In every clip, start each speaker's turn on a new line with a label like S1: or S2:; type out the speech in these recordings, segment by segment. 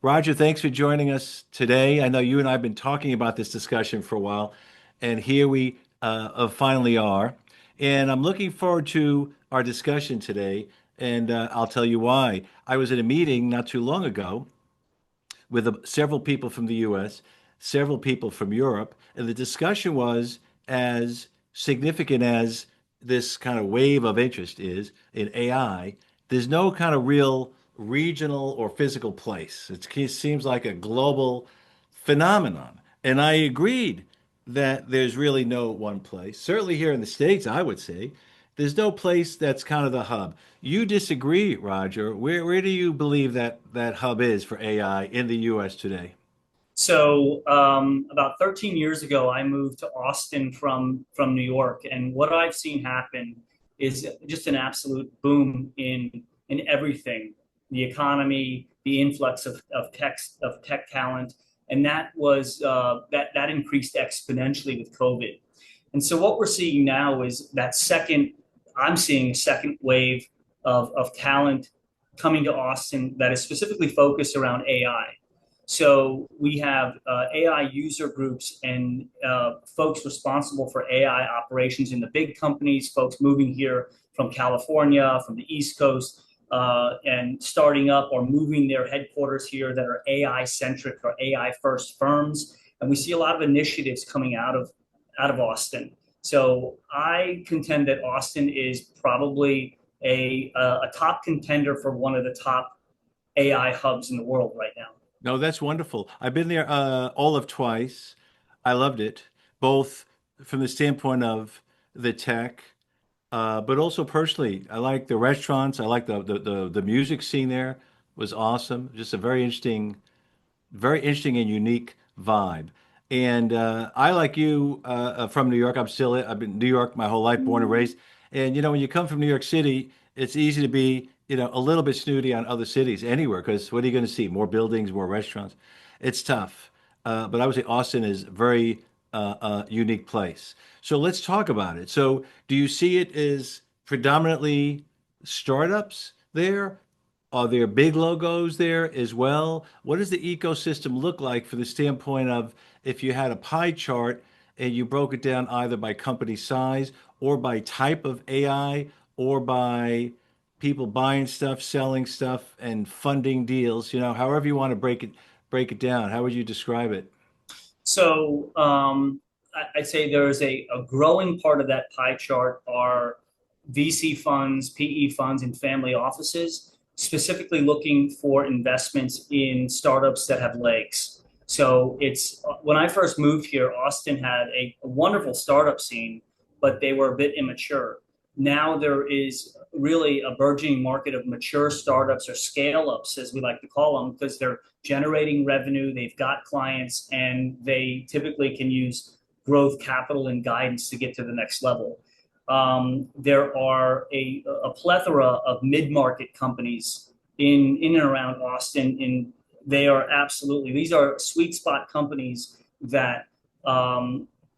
S1: Roger, thanks for joining us today. I know you and I have been talking about this discussion for a while, and here we finally are. And I'm looking forward to our discussion today, and I'll tell you why. I was at a meeting not too long ago with several people from the US, several people from Europe, and the discussion was as significant as this kind of wave of interest is in AI, there's no kind of real regional or physical place. It seems like a global phenomenon. And I agreed that there's really no one place. Certainly here in the States, I would say, there's no place that's kind of the hub. You disagree, Roger. Where do you believe that hub is for AI in the US today?
S2: About 13 years ago, I moved to Austin from New York, and what I've seen happen is just an absolute boom in everything, the economy, the influx of tech talent, and that increased exponentially with COVID. And so what we're seeing now is that second, I'm seeing a second wave of talent coming to Austin that is specifically focused around AI. So we have AI user groups and folks responsible for AI operations in the big companies, folks moving here from California, from the East Coast, and starting up or moving their headquarters here that are AI centric or AI first firms. And we see a lot of initiatives coming out of Austin. So I contend that Austin is probably a top contender for one of the top AI hubs in the world right now.
S1: No, that's wonderful. I've been there all of twice. I loved it, both from the standpoint of the tech, but also personally. I like the restaurants. I like the music scene there was awesome. Just a very interesting and unique vibe. And I, like you, from New York. I've been in New York my whole life, born and raised. And when you come from New York City, it's easy to be, a little bit snooty on other cities anywhere because what are you going to see? More buildings, more restaurants. It's tough. But I would say Austin is a very unique place. So let's talk about it. So do you see it as predominantly startups there? Are there big logos there as well? What does the ecosystem look like for the standpoint of if you had a pie chart and you broke it down either by company size or by type of AI or by people buying stuff, selling stuff, and funding deals, however you want to break it down. How would you describe it?
S2: I'd say there's a growing part of that pie chart are VC funds, PE funds, and family offices, specifically looking for investments in startups that have legs. So it's when I first moved here, Austin had a wonderful startup scene, but they were a bit immature. Now there is really a burgeoning market of mature startups or scale ups, as we like to call them, because they're generating revenue, they've got clients, and they typically can use growth capital and guidance to get to the next level. There are a plethora of mid-market companies in and around Austin. They are absolutely, these are sweet spot companies that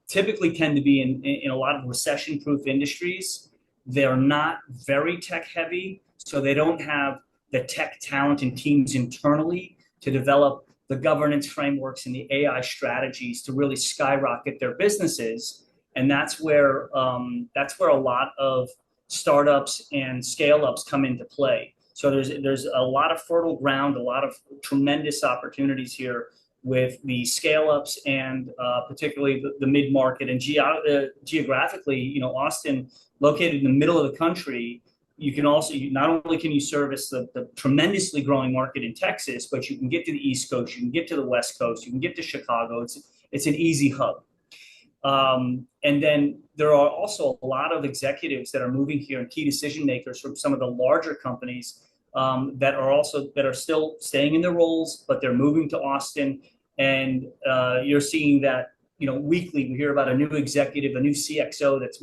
S2: typically tend to be in a lot of recession-proof industries. They're not very tech heavy, so they don't have the tech talent and teams internally to develop the governance frameworks and the AI strategies to really skyrocket their businesses. And that's where a lot of startups and scale ups come into play. So there's a lot of fertile ground, a lot of tremendous opportunities here with the scale ups and particularly the mid market and geographically, Austin, located in the middle of the country, you can also not only can you service the tremendously growing market in Texas, but you can get to the East Coast, you can get to the West Coast, you can get to Chicago. It's an easy hub. And then there are also a lot of executives that are moving here and key decision makers from some of the larger companies that are still staying in their roles, but they're moving to Austin. And you're seeing that weekly we hear about a new executive, a new CXO that's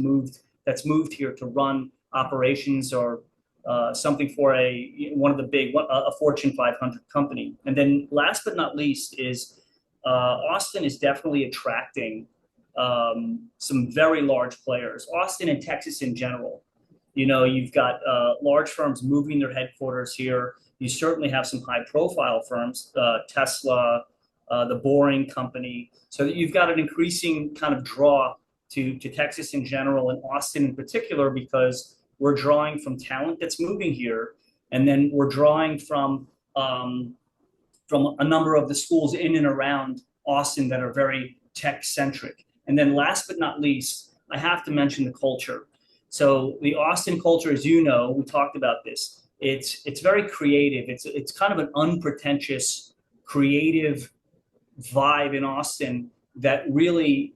S2: moved here to run operations or something for one of the a Fortune 500 company. And then last but not least is Austin is definitely attracting some very large players. Austin and Texas in general. You've got large firms moving their headquarters here. You certainly have some high profile firms, Tesla, the Boring Company, so that you've got an increasing kind of draw to Texas in general and Austin in particular, because we're drawing from talent that's moving here. And then we're drawing from a number of the schools in and around Austin that are very tech centric. And then last but not least, I have to mention the culture. So the Austin culture, as you know, we talked about this. It's very creative. It's kind of an unpretentious, creative vibe in Austin that really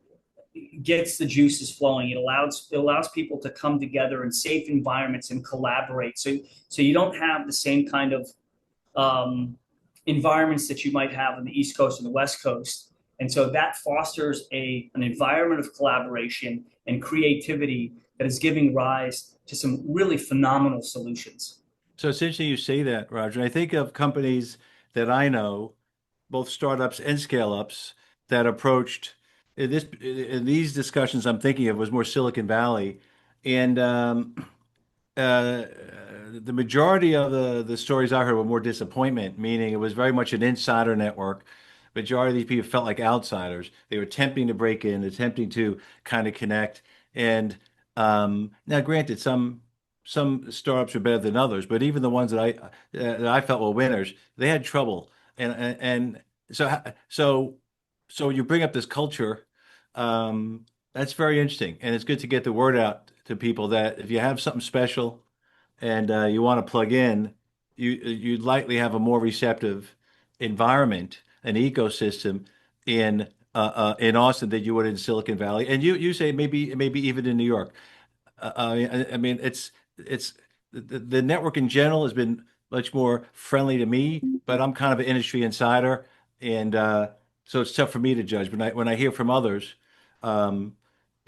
S2: gets the juices flowing. It allows people to come together in safe environments and collaborate. So you don't have the same kind of environments that you might have on the East Coast and the West Coast. And so that fosters an environment of collaboration and creativity that is giving rise to some really phenomenal solutions.
S1: So it's interesting you say that, Roger. I think of companies that I know, both startups and scale-ups, that approached in these discussions I'm thinking of was more Silicon Valley, and uh, the majority of the stories I heard were more disappointment, meaning it was very much an insider network. Majority of these people felt like outsiders. They were attempting to break in, attempting to kind of connect. And now, granted, some startups are better than others, but even the ones that I felt were winners, they had trouble. And so so you bring up this culture. That's very interesting, and it's good to get the word out to people that if you have something special and you want to plug in, you'd likely have a more receptive environment, an ecosystem in Austin than you would in Silicon Valley. And you say maybe even in New York. I mean, it's the network in general has been much more friendly to me, but I'm kind of an industry insider, and so it's tough for me to judge. When I hear from others, um,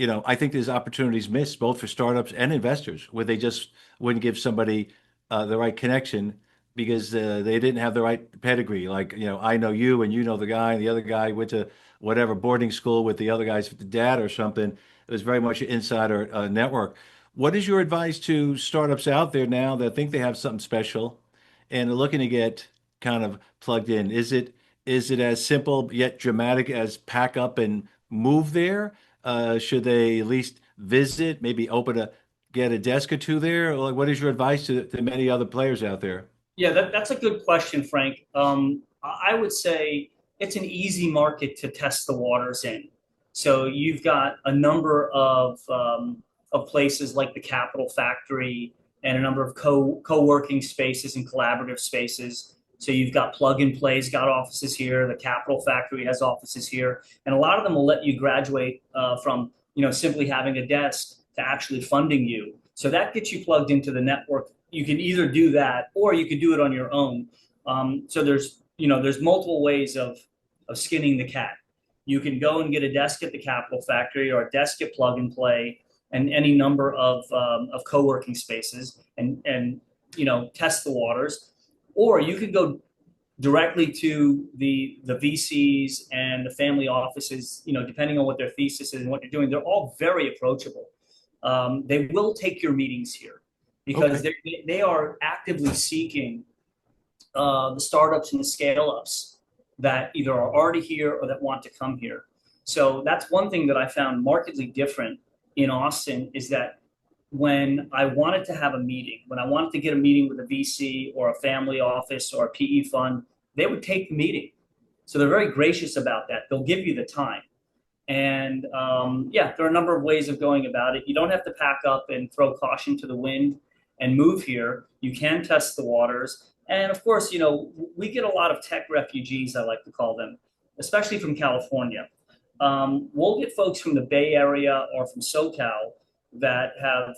S1: I think there's opportunities missed both for startups and investors where they just wouldn't give somebody the right connection because they didn't have the right pedigree. Like, I know you and you know the guy, and the other guy went to whatever boarding school with the other guy's dad or something. It was very much an insider network. What is your advice to startups out there now that think they have something special and are looking to get kind of plugged in? Is it as simple yet dramatic as pack up and move there? Should they at least visit, maybe get a desk or two there? Or like, what is your advice to many other players out there?
S2: Yeah, that's a good question, Frank. I would say it's an easy market to test the waters in. So you've got a number of places like the Capital Factory and a number of co-working spaces and collaborative spaces. So you've got Plug and Play's got offices here. The Capital Factory has offices here, and a lot of them will let you graduate from simply having a desk to actually funding you. So that gets you plugged into the network. You can either do that or you could do it on your own. So there's multiple ways of skinning the cat. You can go and get a desk at the Capital Factory or a desk at Plug and Play and any number of co-working spaces and test the waters. Or you could go directly to the VCs and the family offices, depending on what their thesis is and what you're doing. They're all very approachable. They will take your meetings here because
S1: Okay.
S2: they are actively seeking the startups and the scale ups that either are already here or that want to come here. So that's one thing that I found markedly different in Austin is that when I wanted to have a meeting, when I wanted to get a meeting with a VC or a family office or a PE fund, they would take the meeting. So they're very gracious about that. They'll give you the time. And yeah, there are a number of ways of going about it. You don't have to pack up and throw caution to the wind and move here. You can test the waters. And of course, we get a lot of tech refugees, I like to call them, especially from California. We'll get folks from the Bay Area or from SoCal that have,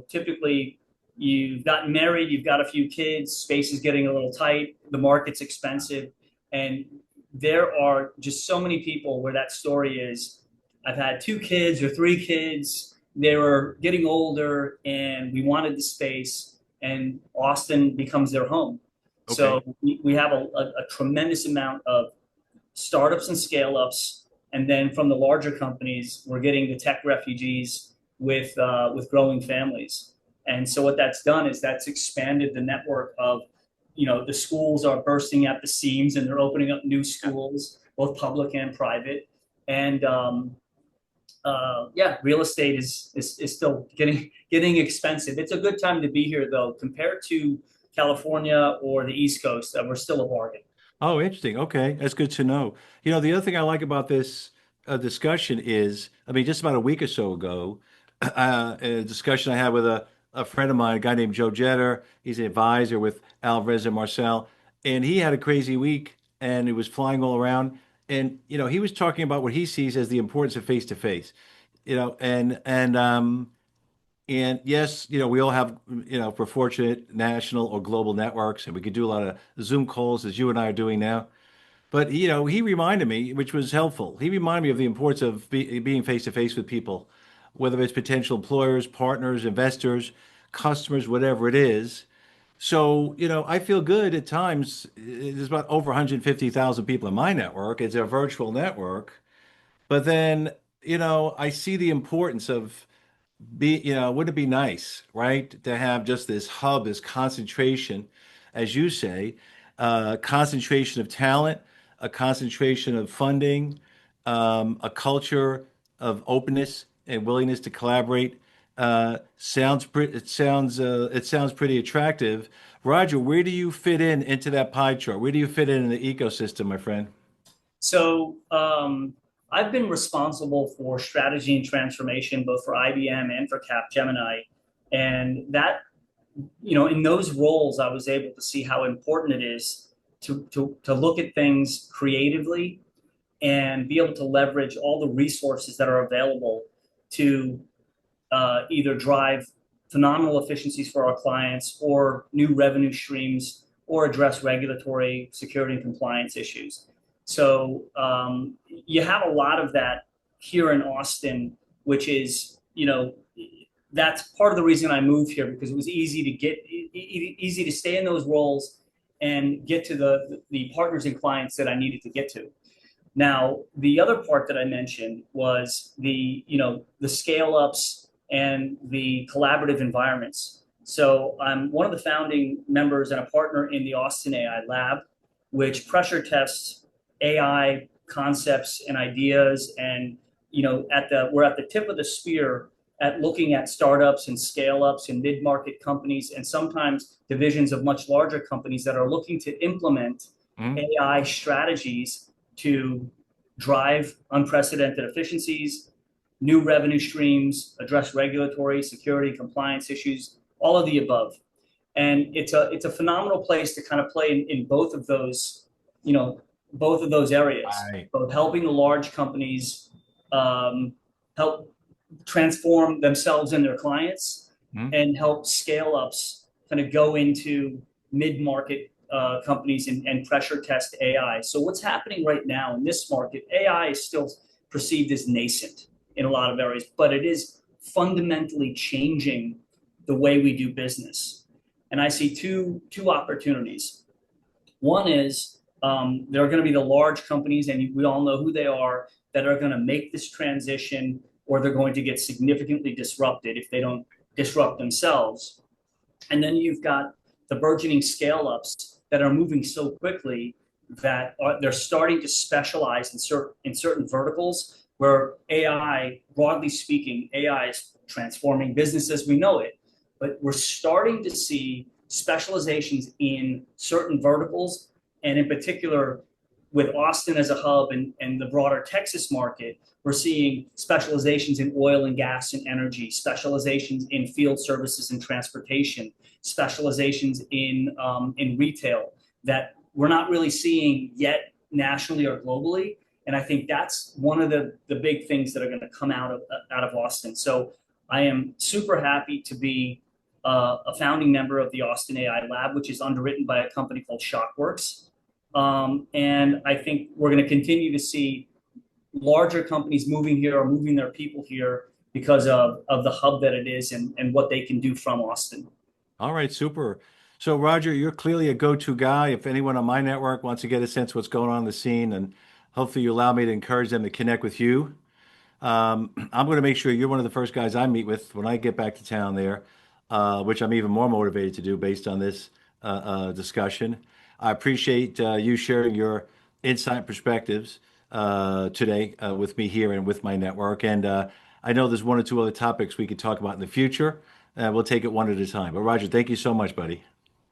S2: typically you've gotten married, you've got a few kids, space is getting a little tight, the market's expensive. And there are just so many people where that story is, I've had two kids or three kids, they were getting older and we wanted the space and Austin becomes their home. So
S1: Okay.
S2: we have a tremendous amount of startups and scale ups. And then from the larger companies, we're getting the tech refugees with growing families. And so what that's done is that's expanded the network of the schools are bursting at the seams and they're opening up new schools, both public and private. And yeah, real estate is still getting expensive. It's a good time to be here though, compared to California or the East Coast. We're still a bargain.
S1: Oh, interesting. Okay, that's good to know. The other thing I like about this discussion is, I mean, just about a week or so ago, a discussion I had with a friend of mine, a guy named Joe Jetter. He's an advisor with Alvarez and Marcel, and he had a crazy week, and he was flying all around. And he was talking about what he sees as the importance of face to face. And yes, we all have, if we're fortunate, national or global networks, and we could do a lot of Zoom calls as you and I are doing now. But he reminded me, which was helpful. He reminded me of the importance of being face to face with people, whether it's potential employers, partners, investors, customers, whatever it is. So, I feel good at times. There's about over 150,000 people in my network. It's a virtual network. But then, I see the importance of wouldn't it be nice, right, to have just this hub, this concentration, as you say, concentration of talent, a concentration of funding, a culture of openness and willingness to collaborate. It sounds pretty attractive. Roger, where do you fit into that pie chart? Where do you fit in the ecosystem, my friend?
S2: So I've been responsible for strategy and transformation, both for IBM and for Capgemini. And that, in those roles, I was able to see how important it is to look at things creatively and be able to leverage all the resources that are available to either drive phenomenal efficiencies for our clients or new revenue streams or address regulatory security and compliance issues. So you have a lot of that here in Austin, which is, that's part of the reason I moved here, because it was easy to stay in those roles and get to the partners and clients that I needed to get to. Now, the other part that I mentioned was the scale ups and the collaborative environments. So I'm one of the founding members and a partner in the Austin AI Lab, which pressure tests AI concepts and ideas. And we're at the tip of the spear at looking at startups and scale ups and mid market companies and sometimes divisions of much larger companies that are looking to implement
S1: Mm.
S2: AI strategies to drive unprecedented efficiencies, new revenue streams, address regulatory, security, compliance issues, all of the above. And it's a phenomenal place to kind of play in both of those, both of those areas,
S1: Right.
S2: both helping the large companies help transform themselves and their clients,
S1: Mm.
S2: and help scale ups kind of go into mid market companies and pressure test AI. So what's happening right now in this market, AI is still perceived as nascent in a lot of areas, but it is fundamentally changing the way we do business. And I see two opportunities. One is there are going to be the large companies, and we all know who they are, that are going to make this transition, or they're going to get significantly disrupted if they don't disrupt themselves. And then you've got the burgeoning scale ups that are moving so quickly that they're starting to specialize in certain verticals where AI, broadly speaking, AI is transforming business as we know it. But we're starting to see specializations in certain verticals, and in particular, with Austin as a hub and the broader Texas market, we're seeing specializations in oil and gas and energy, specializations in field services and transportation, specializations in retail that we're not really seeing yet nationally or globally. And I think that's one of the big things that are going to come out of Austin. So I am super happy to be a founding member of the Austin AI Lab, which is underwritten by a company called Shockworks. And I think we're going to continue to see larger companies moving here or moving their people here because of the hub that it is and what they can do from Austin.
S1: All right, super. So, Roger, you're clearly a go-to guy. If anyone on my network wants to get a sense of what's going on in the scene, and hopefully you allow me to encourage them to connect with you. I'm going to make sure you're one of the first guys I meet with when I get back to town there, which I'm even more motivated to do based on this discussion. I appreciate you sharing your insight and perspectives today with me here and with my network. And I know there's one or two other topics we could talk about in the future. We'll take it one at a time. But Roger, thank you so much, buddy.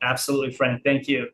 S2: Absolutely, Frank. Thank you.